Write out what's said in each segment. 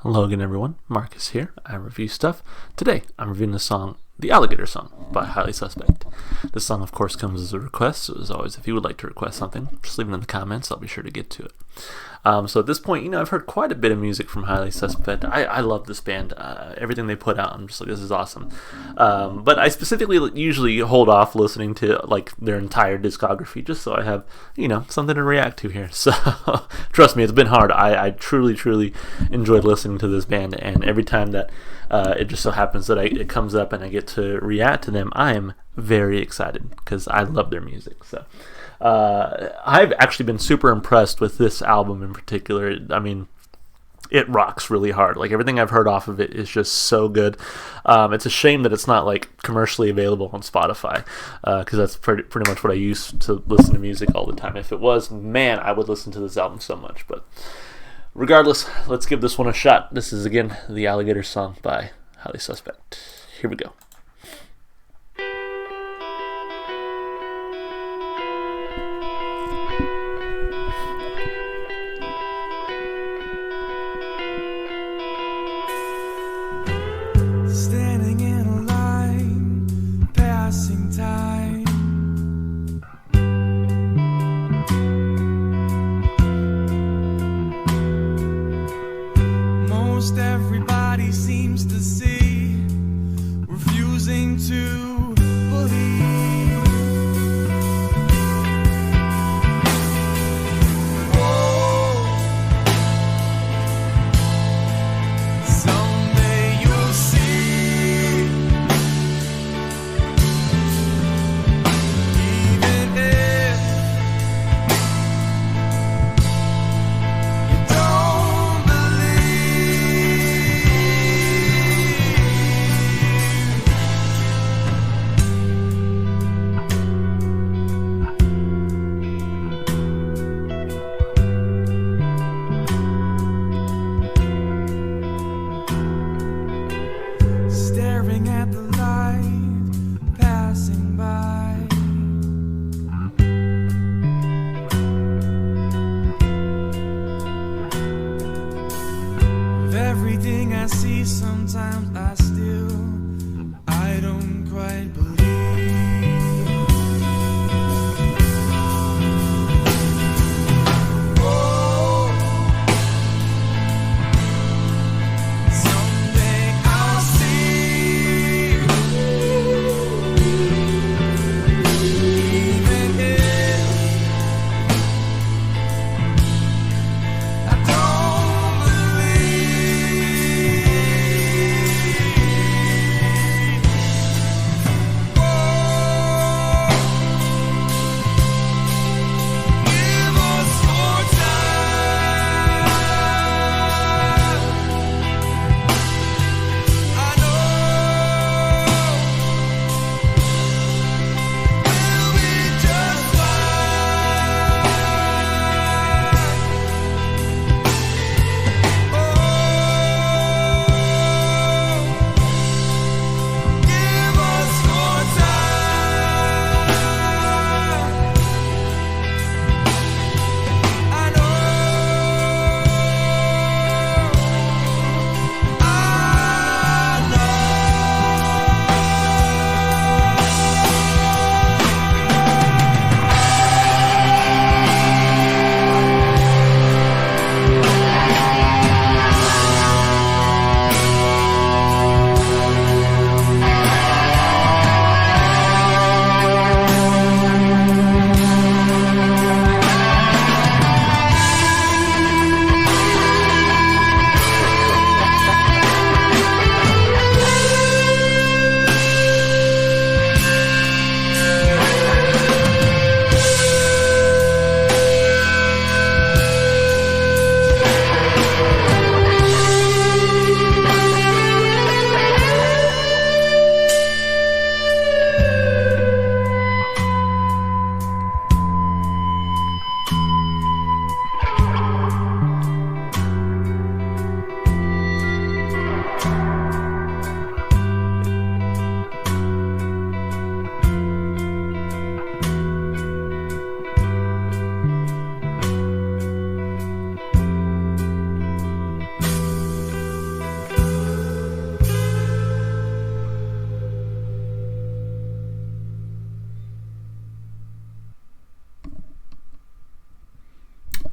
Hello again, everyone. Marcus here. I review stuff. Today, I'm reviewing the song The Alligator Song by Highly Suspect. This song, of course, comes as a request, so as always, if you would like to request something, just leave it in the comments. I'll be sure to get to it. So at this point, I've heard quite a bit of music from Highly Suspect. I love this band. Everything they put out, I'm just like, this is awesome. But I specifically usually hold off listening to their entire discography just so I have, something to react to here. So trust me, it's been hard. I truly enjoyed listening to this band, and every time that it just so happens that it comes up and I get to react to them, I am very excited because I love their music. So I've actually been super impressed with this album in particular. I mean, it rocks really hard. Everything I've heard off of it is just so good. It's a shame that it's not commercially available on Spotify, because that's pretty much what I used to listen to music all the time. If it was, man, I would listen to this album so much. But regardless, let's give this one a shot. This is, again, The Alligator Song by Highly Suspect. Here we go. Standing in a line, passing time. Most everybody seems to see, refusing to believe. Oh, someday you'll see. Even if you don't staring at the light passing by. With everything I see, sometimes I don't quite believe. Oh, someday I'll see. Even if I don't believe.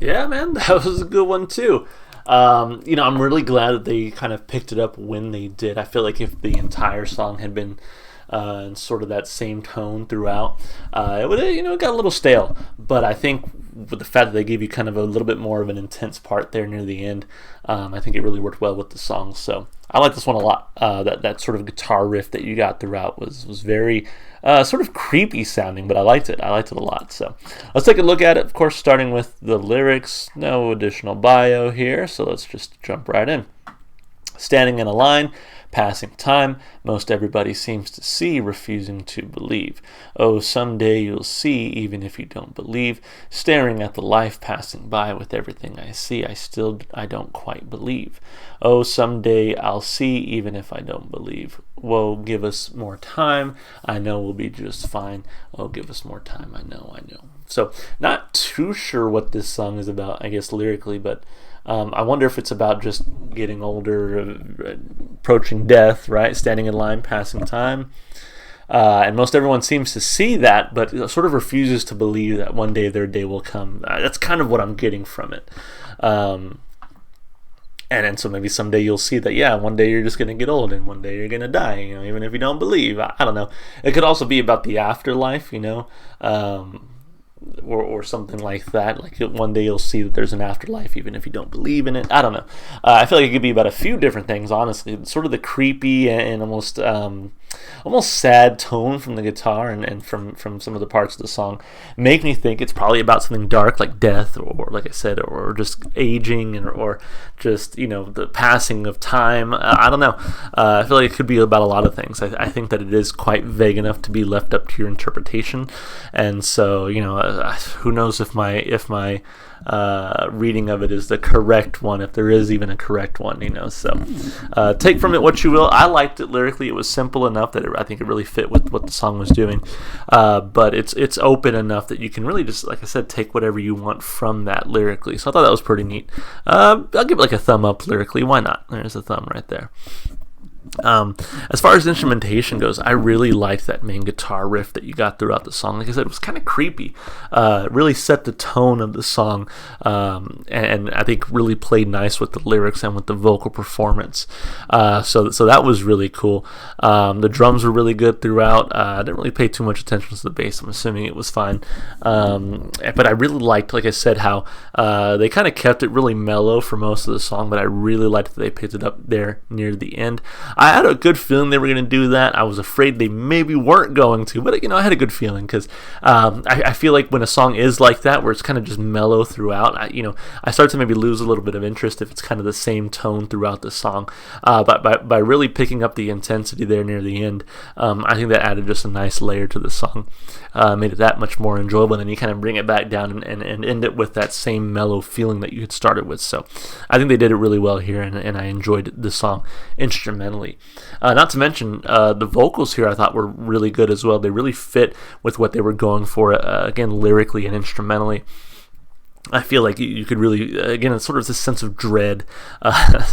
Yeah, man, that was a good one too. I'm really glad that they kind of picked it up when they did. I feel like if the entire song had been in sort of that same tone throughout, it would it got a little stale. But I think with the fact that they gave you kind of a little bit more of an intense part there near the end, I think it really worked well with the song. So I like this one a lot. That sort of guitar riff that you got throughout was very sort of creepy sounding, but I liked it. I liked it a lot. So let's take a look at it. Of course, starting with the lyrics. No additional bio here, so let's just jump right in. Standing in a line, passing time, most everybody seems to see, refusing to believe. Oh, someday you'll see, even if you don't believe. Staring at the life passing by with everything I see, I don't quite believe. Oh, someday I'll see, even if I don't believe. Whoa, give us more time, I know we'll be just fine. Oh, give us more time, I know. So, not too sure what this song is about, I guess, lyrically, but I wonder if it's about just getting older, approaching death, right? Standing in line, passing time. And most everyone seems to see that, but sort of refuses to believe that one day their day will come. That's kind of what I'm getting from it. And so maybe someday you'll see that, yeah, one day you're just going to get old and one day you're going to die, even if you don't believe. I don't know. It could also be about the afterlife, or something like that. Like one day you'll see that there's an afterlife, even if you don't believe in it. I don't know. I feel like it could be about a few different things, honestly. Sort of the creepy and almost sad tone from the guitar and from some of the parts of the song make me think it's probably about something dark, like death, or like I said, or just aging, or just the passing of time. I don't know. I feel like it could be about a lot of things. I think that it is quite vague enough to be left up to your interpretation, and so who knows if my reading of it is the correct one, if there is even a correct one, so take from it what you will. I liked it lyrically. It was simple enough that I think it really fit with what the song was doing, but it's open enough that you can really just, like I said, take whatever you want from that lyrically. So I thought that was pretty neat. I'll give it like a thumb up lyrically. Why not? There's a thumb right there. As far as instrumentation goes, I really liked that main guitar riff that you got throughout the song. Like I said, it was kind of creepy. It really set the tone of the song, and I think really played nice with the lyrics and with the vocal performance. So that was really cool. The drums were really good throughout. I didn't really pay too much attention to the bass. I'm assuming it was fine. But I really liked, like I said, how they kind of kept it really mellow for most of the song, but I really liked that they picked it up there near the end. I had a good feeling they were going to do that. I was afraid they maybe weren't going to, but I had a good feeling because I feel like when a song is like that, where it's kind of just mellow throughout, I start to maybe lose a little bit of interest if it's kind of the same tone throughout the song. But by really picking up the intensity there near the end, I think that added just a nice layer to the song, made it that much more enjoyable. And then you kind of bring it back down and end it with that same mellow feeling that you had started with. So I think they did it really well here, and I enjoyed the song instrumentally. Not to mention the vocals here I thought were really good as well. They really fit with what they were going for, again, lyrically and instrumentally. I feel like you could really, again, it's sort of this sense of dread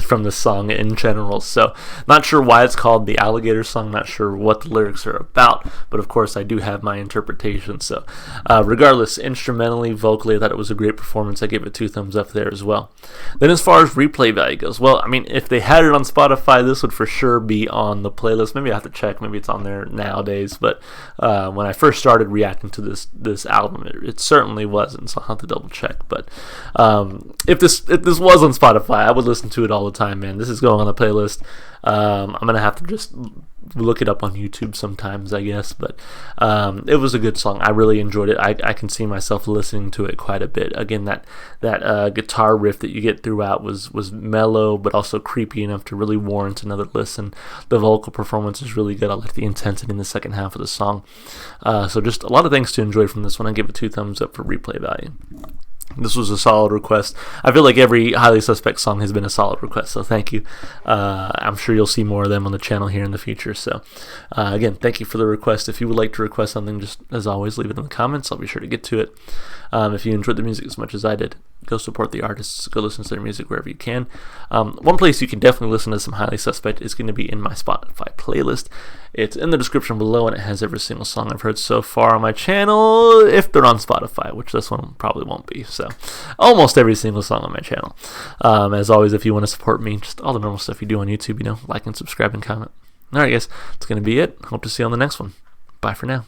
from the song in general. So, not sure why it's called the Alligator song, not sure what the lyrics are about, but of course I do have my interpretation. So, regardless, instrumentally, vocally, I thought it was a great performance. I gave it 2 thumbs up there as well. Then as far as replay value goes, well, I mean, if they had it on Spotify, this would for sure be on the playlist. Maybe I have to check, maybe it's on there nowadays, but when I first started reacting to this album, it certainly wasn't, so I'll have to double check. But if this was on Spotify, I would listen to it all the time, man. This is going on the playlist. I'm gonna have to just look it up on YouTube sometimes, I guess. But it was a good song. I really enjoyed it. I can see myself listening to it quite a bit. Again, that guitar riff that you get throughout was mellow, but also creepy enough to really warrant another listen. The vocal performance is really good. I like the intensity in the second half of the song. So just a lot of things to enjoy from this one. I give it 2 thumbs up for replay value. This was a solid request. I feel like every Highly Suspect song has been a solid request, so thank you. I'm sure you'll see more of them on the channel here in the future. So, again, thank you for the request. If you would like to request something, just as always, leave it in the comments. I'll be sure to get to it. If you enjoyed the music as much as I did, go support the artists. Go listen to their music wherever you can. One place you can definitely listen to some Highly Suspect is going to be in my Spotify playlist. It's in the description below, and it has every single song I've heard so far on my channel, if they're on Spotify, which this one probably won't be. So almost every single song on my channel. As always, if you want to support me, just all the normal stuff you do on YouTube, like and subscribe and comment. Alright guys, that's going to be it. Hope to see you on the next one. Bye for now.